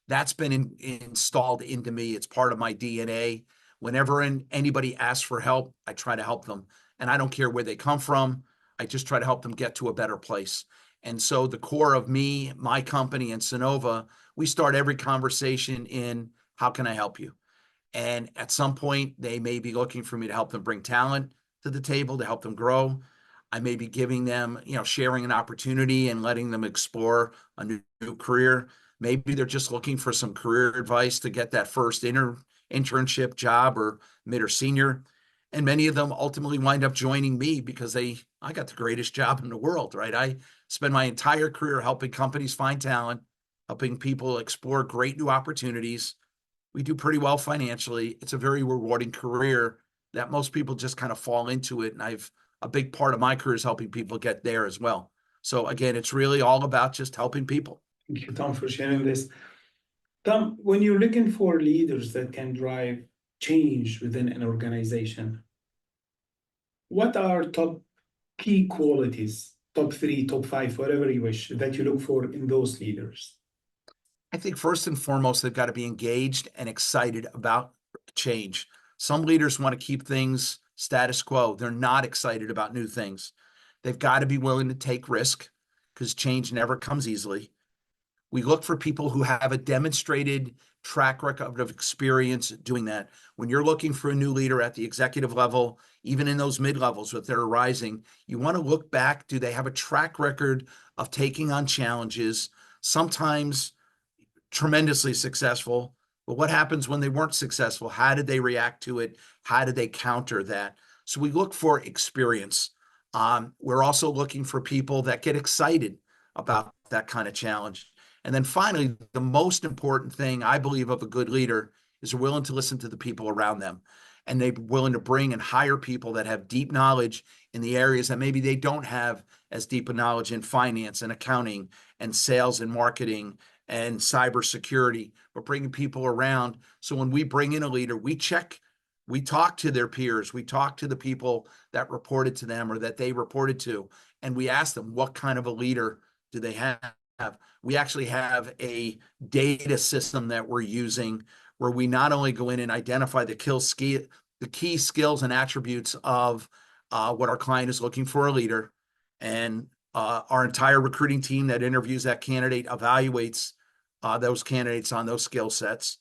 That's been installed into me. It's part of my DNA. Whenever anybody asks for help, I try to help them. And I don't care where they come from. I just try to help them get to a better place. And so the core of me, my company, and Sonova, we start every conversation in, how can I help you? And at some point, they may be looking for me to help them bring talent to the table, to help them grow. I may be giving them, sharing an opportunity and letting them explore a new career. Maybe they're just looking for some career advice to get that first internship job or mid or senior. And many of them ultimately wind up joining me because I got the greatest job in the world, right? I spend my entire career helping companies find talent, helping people explore great new opportunities. We do pretty well financially. It's a very rewarding career that most people just kind of fall into it. And a big part of my career is helping people get there as well. So again, it's really all about just helping people. Thank you, Tom, for sharing this. Tom, when you're looking for leaders that can drive change within an organization, what are top key qualities, top 3, top 5, whatever you wish, that you look for in those leaders? I think first and foremost, they've got to be engaged and excited about change. Some leaders want to keep things status quo. They're not excited about new things. They've got to be willing to take risk because change never comes easily. We look for people who have a demonstrated track record of experience doing that. When you're looking for a new leader at the executive level, even in those mid-levels that they're rising, you want to look back. Do they have a track record of taking on challenges, sometimes tremendously successful, but what happens when they weren't successful? How did they react to it? How did they counter that? So we look for experience. We're also looking for people that get excited about that kind of challenge. And then finally, the most important thing I believe of a good leader is they're willing to listen to the people around them. And they're willing to bring and hire people that have deep knowledge in the areas that maybe they don't have as deep a knowledge in finance and accounting and sales and marketing and cybersecurity, but bringing people around. So when we bring in a leader, we talk to their peers, we talk to the people that reported to them or that they reported to, and we ask them, what kind of a leader do they have? We actually have a data system that we're using where we not only go in and identify the key skills and attributes of what our client is looking for a leader, and our entire recruiting team that interviews that candidate evaluates those candidates on those skill sets.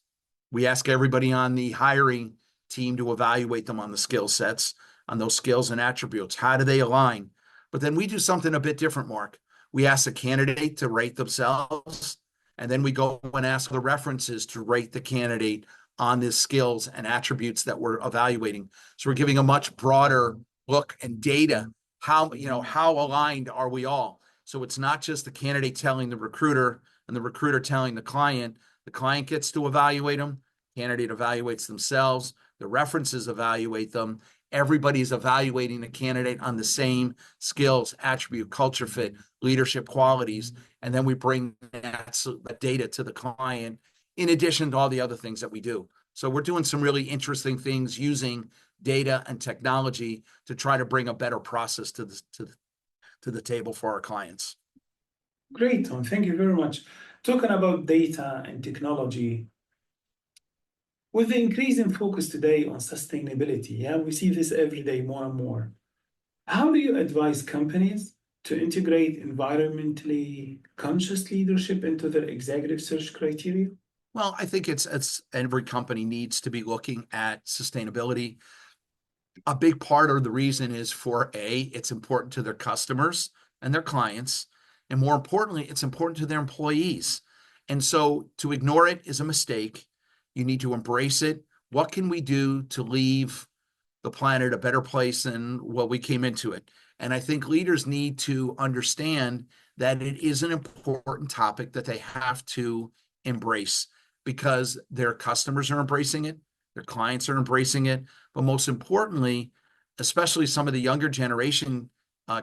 We ask everybody on the hiring team to evaluate them on the skill sets, on those skills and attributes. How do they align? But then we do something a bit different, Mark. We ask the candidate to rate themselves, and then we go and ask the references to rate the candidate on the skills and attributes that we're evaluating. So we're giving a much broader look and data. How aligned are we all? So it's not just the candidate telling the recruiter and the recruiter telling the client. The client gets to evaluate them. Candidate evaluates themselves. The references evaluate them. Everybody's evaluating the candidate on the same skills, attribute, culture fit, leadership qualities. And then we bring that data to the client in addition to all the other things that we do. So we're doing some really interesting things using data and technology to try to bring a better process to the table for our clients. Great, Tom. Thank you very much. Talking about data and technology, with the increasing focus today on sustainability, we see this every day more and more. How do you advise companies to integrate environmentally conscious leadership into their executive search criteria? Well, I think it's every company needs to be looking at sustainability. A big part of the reason is it's important to their customers and their clients, and more importantly, it's important to their employees. And so to ignore it is a mistake. You need to embrace it. What can we do to leave the planet a better place than what we came into it? And I think leaders need to understand that it is an important topic that they have to embrace because their customers are embracing it, their clients are embracing it, but most importantly, especially some of the younger generation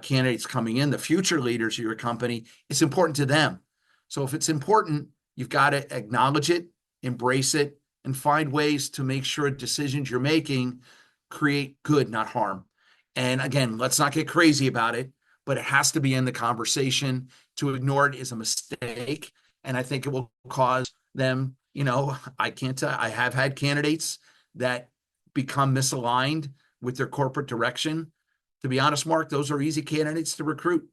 candidates coming in, the future leaders of your company, it's important to them. So if it's important, you've got to acknowledge it, embrace it, and find ways to make sure decisions you're making create good, not harm. And again, let's not get crazy about it, but it has to be in the conversation. To ignore it is a mistake. And I think it will cause them, I have had candidates that become misaligned with their corporate direction. To be honest, Mark, those are easy candidates to recruit.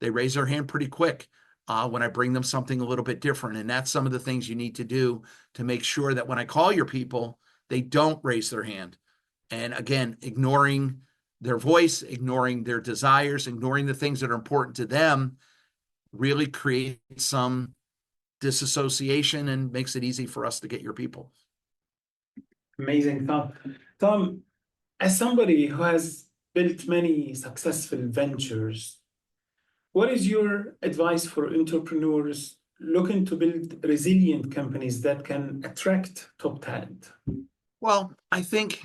they raise their hand pretty quick when I bring them something a little bit different. And that's some of the things you need to do to make sure that when I call your people, they don't raise their hand. And again, ignoring their voice, ignoring their desires, ignoring the things that are important to them really creates some disassociation and makes it easy for us to get your people. Amazing, Tom. Tom, as somebody who has built many successful ventures, what is your advice for entrepreneurs looking to build resilient companies that can attract top talent? Well, I think,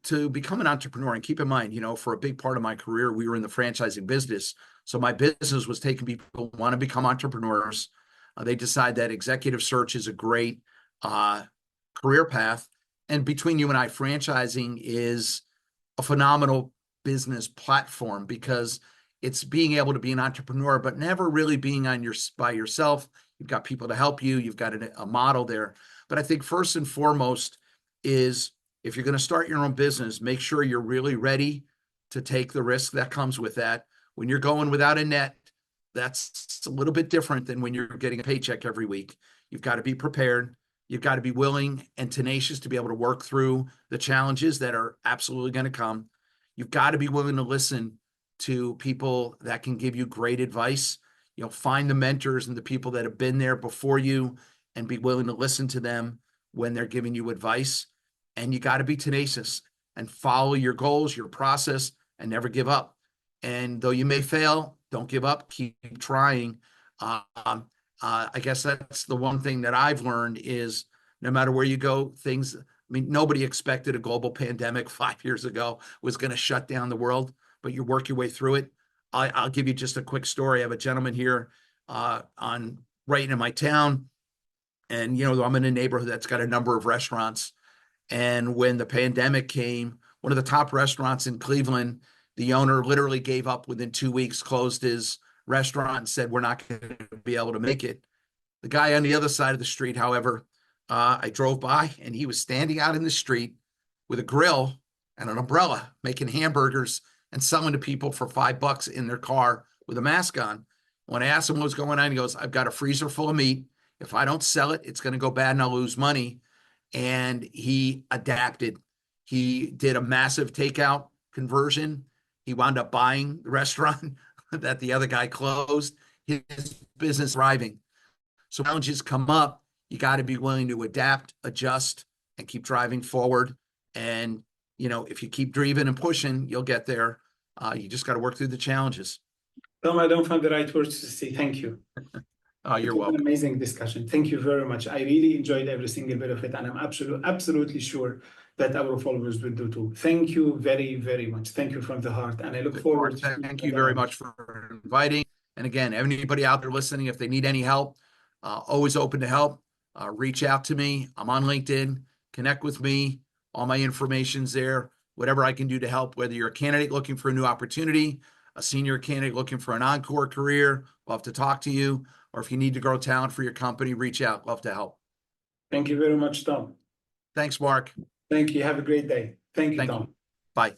to become an entrepreneur, and keep in mind, for a big part of my career, we were in the franchising business. So my business was taking people who want to become entrepreneurs. They decide that executive search is a great career path. And between you and I, franchising is a phenomenal business platform because it's being able to be an entrepreneur, but never really being by yourself. You've got people to help you. You've got a model there. But I think first and foremost is if you're going to start your own business, make sure you're really ready to take the risk that comes with that. When you're going without a net, that's a little bit different than when you're getting a paycheck every week. You've got to be prepared. You've got to be willing and tenacious to be able to work through the challenges that are absolutely going to come. You've got to be willing to listen to people that can give you great advice. Find the mentors and the people that have been there before you and be willing to listen to them when they're giving you advice. And you got to be tenacious and follow your goals, your process, and never give up. And though you may fail, don't give up, keep trying. I guess that's the one thing that I've learned is no matter where you go, nobody expected a global pandemic 5 years ago was going to shut down the world, but you work your way through it. I'll give you just a quick story. I have a gentleman here right in my town. And, I'm in a neighborhood that's got a number of restaurants. And when the pandemic came, one of the top restaurants in Cleveland, the owner literally gave up within 2 weeks, closed his restaurant and said, we're not going to be able to make it. The guy on the other side of the street, however, I drove by and he was standing out in the street with a grill and an umbrella, making hamburgers and selling to people for $5 in their car with a mask on. When I asked him what was going on, he goes, I've got a freezer full of meat. If I don't sell it, it's going to go bad and I'll lose money. And he adapted. He did a massive takeout conversion. He wound up buying the restaurant that the other guy closed. His business thriving. So challenges come up. You got to be willing to adapt, adjust, and keep driving forward. And, if you keep driving and pushing, you'll get there. You just got to work through the challenges. Tom, I don't find the right words to say thank you. You're welcome. An amazing discussion. Thank you very much. I really enjoyed every single bit of it, and I'm absolutely sure that our followers will do too. Thank you very, very much. Thank you from the heart, and I look forward to Thank you very much for inviting. And again, anybody out there listening, if they need any help, always open to help. Reach out to me. I'm on LinkedIn. Connect with me. All my information's there. Whatever I can do to help, whether you're a candidate looking for a new opportunity, a senior candidate looking for an encore career, love to talk to you. Or if you need to grow talent for your company, reach out. Love to help. Thank you very much, Tom. Thanks, Mark. Thank you. Have a great day. Thank you, Tom. Bye.